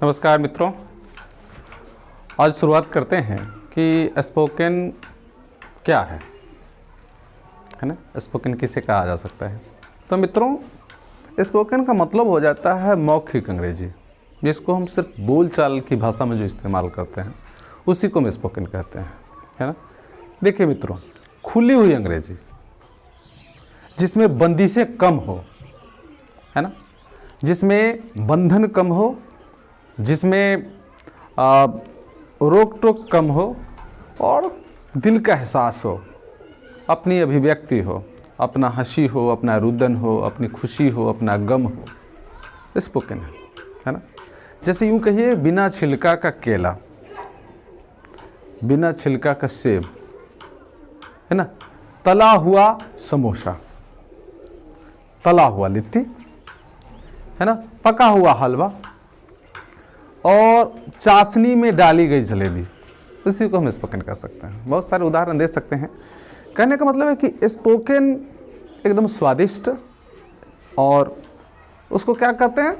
नमस्कार मित्रों, आज शुरुआत करते हैं कि स्पोकन क्या है ना। स्पोकन किसे कहा जा सकता है? तो मित्रों, स्पोकन का मतलब हो जाता है मौखिक अंग्रेजी, जिसको हम सिर्फ बोलचाल की भाषा में जो इस्तेमाल करते हैं उसी को हम स्पोकन कहते हैं, है ना। देखिए मित्रों, खुली हुई अंग्रेजी जिसमें बंदिशें कम हो, है ना, जिसमें बंधन कम हो, जिसमें रोक टोक कम हो और दिल का एहसास हो, अपनी अभिव्यक्ति हो, अपना हंसी हो, अपना रुदन हो, अपनी खुशी हो, अपना गम हो, स्पोकन है ना। जैसे यूँ कहिए, बिना छिलका का केला, बिना छिलका का सेब, है ना, तला हुआ समोसा, तला हुआ लिट्टी, है ना, पका हुआ हलवा और चाशनी में डाली गई जलेबी, उसी को हम स्पोकन कर सकते हैं। बहुत सारे उदाहरण दे सकते हैं। कहने का मतलब है कि स्पोकन एकदम स्वादिष्ट, और उसको क्या कहते हैं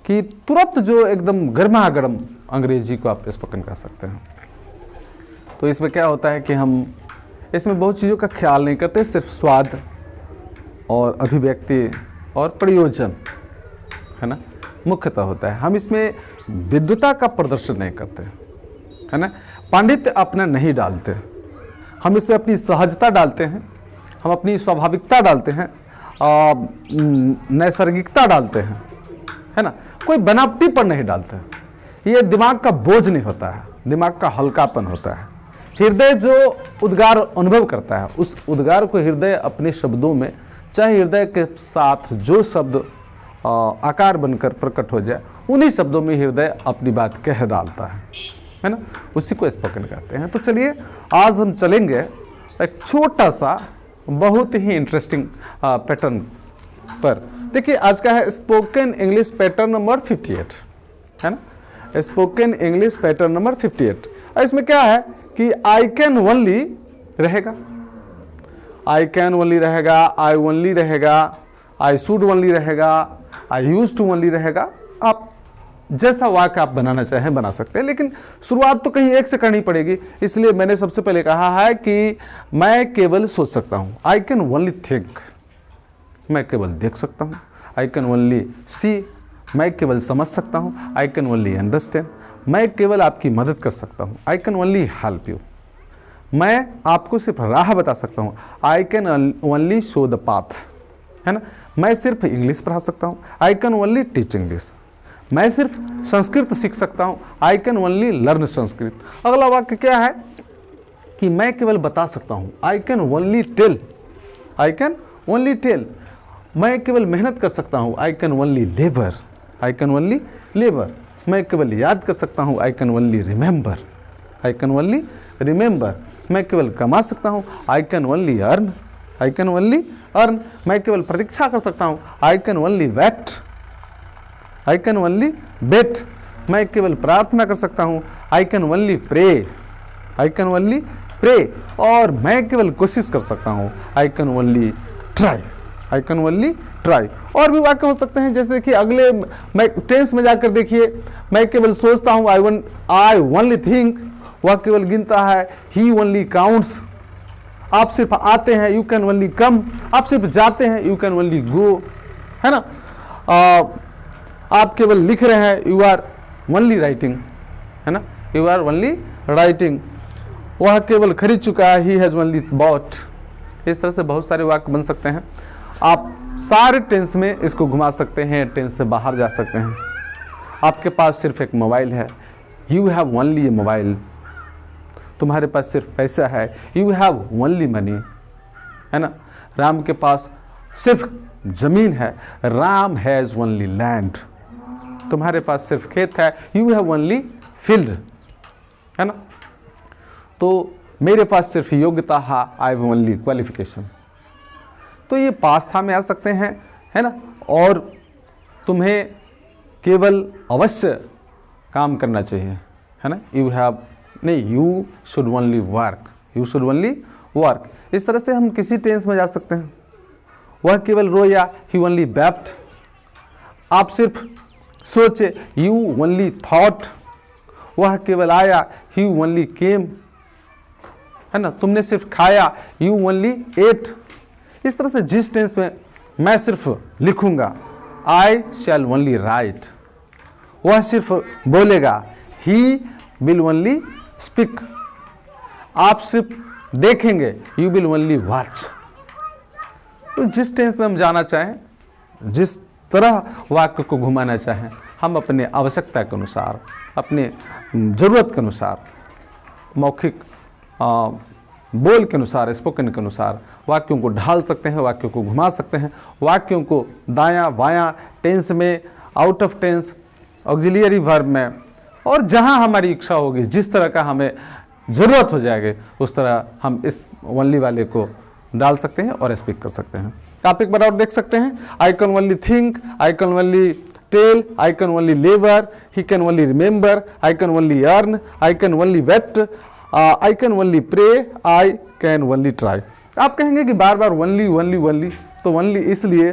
कि तुरंत जो एकदम गर्मा गर्म अंग्रेजी को आप स्पोकन कर सकते हैं। तो इसमें क्या होता है कि हम इसमें बहुत चीज़ों का ख्याल नहीं करते, सिर्फ स्वाद और अभिव्यक्ति और प्रयोजन, है ना, मुख्यतः होता है। हम इसमें विद्वता का प्रदर्शन नहीं करते, है ना, पांडित्य अपना नहीं डालते। हम इसमें अपनी सहजता डालते हैं, हम अपनी स्वाभाविकता डालते हैं, नैसर्गिकता डालते हैं, है ना, कोई बनावटी पर नहीं डालते। ये दिमाग का बोझ नहीं होता है, दिमाग का हल्कापन होता है। हृदय जो उद्गार अनुभव करता है, उस उद्गार को हृदय अपने शब्दों में, चाहे हृदय के साथ जो शब्द आकार बनकर प्रकट हो जाए, उन्हीं शब्दों में हृदय अपनी बात कह डालता है ना, उसी को स्पोकन कहते हैं। तो चलिए आज हम चलेंगे एक छोटा सा बहुत ही इंटरेस्टिंग पैटर्न पर। देखिए, आज का है स्पोकन इंग्लिश पैटर्न नंबर 58, है ना, स्पोकन इंग्लिश पैटर्न नंबर 58। इसमें क्या है कि आई कैन ओनली रहेगा, आई कैन ओनली रहेगा, आई ओनली रहेगा, आई शुड ओनली रहेगा, आई यूज टू ओनली रहेगा। आप जैसा वाक्य आप बनाना चाहें बना सकते हैं, लेकिन शुरुआत तो कहीं एक से करनी पड़ेगी। इसलिए मैंने सबसे पहले कहा है कि मैं केवल सोच सकता हूं, आई कैन ओनली थिंक, मैं केवल देख सकता हूं, आई कैन ओनली सी, मैं केवल समझ सकता हूं, आई कैन ओनली अंडरस्टैंड, मैं केवल आपकी मदद कर सकता हूं, I can only help you, मैं आपको सिर्फ राह बता सकता हूं, I can only show the path, है ना, मैं सिर्फ इंग्लिश पढ़ा सकता हूं, I can only teach English, मैं सिर्फ संस्कृत सीख सकता हूं, I can only learn Sanskrit. अगला वाक्य क्या है कि मैं केवल बता सकता हूं, I can only tell, I can only tell, मैं केवल मेहनत कर सकता हूं, I can only labour, I can only labour, मैं केवल याद कर सकता हूं, I can only remember, I can only remember, मैं केवल कमा सकता हूं, I can only earn, I can only earn, मैं केवल प्रतीक्षा कर सकता हूं, I can only wait, I can only bet, मैं केवल प्रार्थना कर सकता हूं, I can only pray, I can only pray, और मैं केवल कोशिश कर सकता हूं, I can only try, I can only try. और भी वाक्य हो सकते हैं, जैसे देखिए अगले मैं टेंस में जाकर देखिए, मैं केवल सोचता हूं, आई ओनली थिंक, वह केवल गिनता है, ही ओनली काउंट्स, आप सिर्फ आते हैं, यू कैन ओनली कम, आप सिर्फ जाते हैं, यू कैन ओनली गो, है ना, आप केवल लिख रहे हैं, यू आर ओनली राइटिंग, है ना, यू आर ओनली राइटिंग, वह केवल खरीद चुका है, ही हैज ओनली बॉट। इस तरह से बहुत सारे वाक्य बन सकते हैं। आप सारे टेंस में इसको घुमा सकते हैं, टेंस से बाहर जा सकते हैं। आपके पास सिर्फ एक मोबाइल है, you have only A mobile, तुम्हारे पास सिर्फ पैसा है, यू हैव ओनली मनी, है ना, राम के पास सिर्फ जमीन है, राम हैज ओनली लैंड, तुम्हारे पास सिर्फ खेत है, यू हैव ओनली फील्ड, है ना, तो मेरे पास सिर्फ योग्यता है, आई हैव ओनली क्वालिफिकेशन। तो ये पास्ता में आ सकते हैं, है ना, और तुम्हें केवल अवश्य काम करना चाहिए, है ना, यू हैव नहीं, you should only work, you should only work. इस तरह से हम किसी टेंस में जा सकते हैं। वह केवल रोया, ही ओनली वेप्ट, आप सिर्फ सोचे, यू ओनली थॉट, वह केवल आया, ही ओनली केम, है ना, तुमने सिर्फ खाया, यू ओनली एट। इस तरह से जिस टेंस में मैं सिर्फ लिखूंगा, आई शैल ओनली राइट, वह सिर्फ बोलेगा, ही विल ओनली स्पीक, आप सिर्फ देखेंगे, यू विल ओनली वॉच। तो जिस टेंस में हम जाना चाहें, जिस तरह वाक्य को घुमाना चाहें, हम अपने आवश्यकता के अनुसार, अपने ज़रूरत के अनुसार, मौखिक बोल के अनुसार, स्पोकन के अनुसार वाक्यों को ढाल सकते हैं, वाक्यों को घुमा सकते हैं, वाक्यों को दायां बायां टेंस में, out of tense, auxiliary verb में, और जहां हमारी इच्छा होगी, जिस तरह का हमें ज़रूरत हो जाएगी, उस तरह हम इस ओनली वाले को डाल सकते हैं और स्पीक कर सकते हैं। आप एक बार और देख सकते हैं, I can only think, I can only tell, I can only labour, he can only remember, I can only earn, I can only wait, I can only pray, I can only try. आप कहेंगे कि बार बार only only only, तो only इसलिए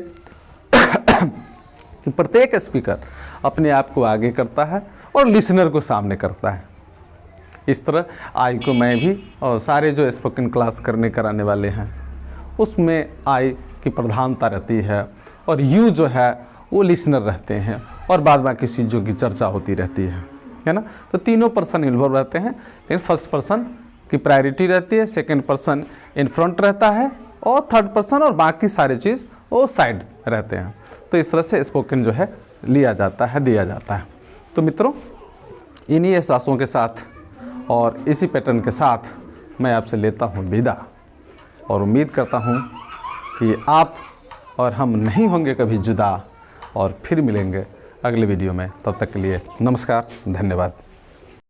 कि प्रत्येक speaker अपने आप को आगे करता है और लिसनर को सामने करता है। इस तरह आई को मैं भी और सारे जो स्पोकन क्लास कराने वाले हैं, उसमें आई की प्रधानता रहती है और यू जो है वो लिसनर रहते हैं और बाद बाकी चीज़ों की चर्चा होती रहती है ना। तो तीनों पर्सन इन्वॉल्व रहते हैं, लेकिन फर्स्ट पर्सन की प्रायोरिटी रहती है, सेकंड पर्सन इन फ्रंट रहता है और थर्ड पर्सन और बाकी सारी चीज़ वो साइड रहते हैं। तो इस तरह से स्पोकन जो है लिया जाता है, दिया जाता है। तो मित्रों, इन्हीं एहसासों के साथ और इसी पैटर्न के साथ मैं आपसे लेता हूँ विदा और उम्मीद करता हूँ कि आप और हम नहीं होंगे कभी जुदा और फिर मिलेंगे अगले वीडियो में। तब तक के लिए नमस्कार, धन्यवाद।